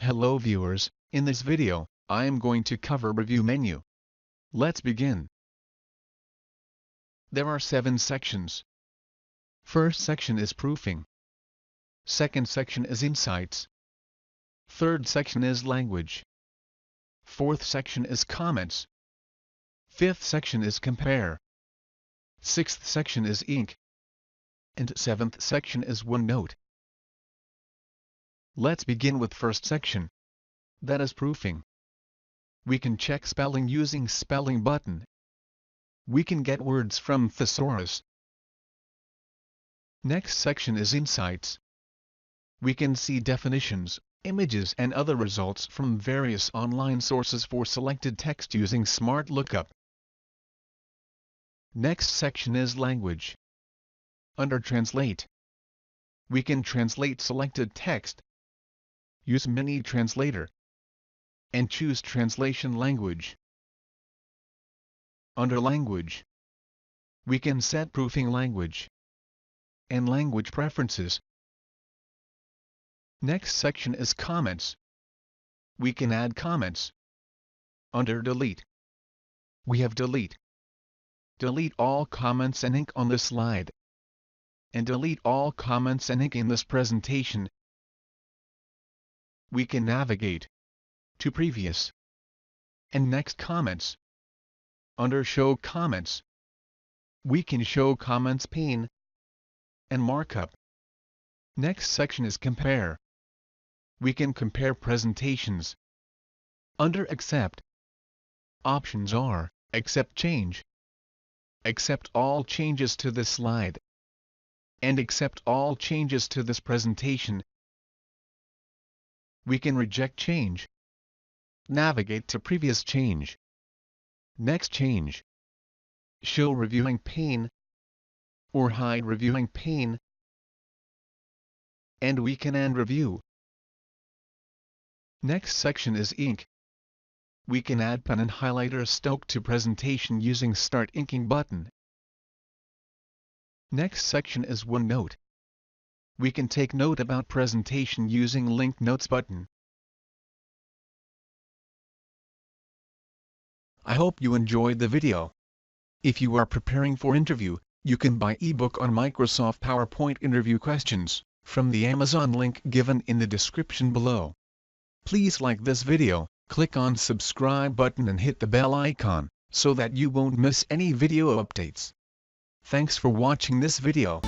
Hello viewers, in this video, I am going to cover review menu. Let's begin. There are 7 sections. First section is proofing. Second section is insights. Third section is language. Fourth section is comments. Fifth section is compare. Sixth section is ink. And seventh section is Onenote. Let's begin with first section. That is proofing. We can check spelling using spelling button. We can get words from thesaurus. Next section is insights. We can see definitions, images and other results from various online sources for selected text using Smart Lookup. Next section is language. Under Translate, we can translate selected text, use Mini Translator, and choose translation language. Under Language, we can set proofing language and language preferences. Next section is comments. We can add comments. Under Delete, we have Delete. Delete all comments and ink on this slide, and delete all comments and ink in this presentation. We can navigate to previous and next comments. Under Show Comments, we can show comments pane and markup. Next section is Compare. We can compare presentations. Under Accept, options are Accept Change, accept all changes to this slide, and accept all changes to this presentation. We can reject change, navigate to previous change, next change, show reviewing pane, or hide reviewing pane, and we can end review. Next section is ink. We can add pen and highlighter stroke to presentation using Start Inking button. Next section is Onenote. We can take note about presentation using Link Notes button. I hope you enjoyed the video. If you are preparing for interview, you can buy eBook on Microsoft PowerPoint interview questions from the Amazon link given in the description below. Please like this video, click on subscribe button and hit the bell icon so that you won't miss any video updates. Thanks for watching this video.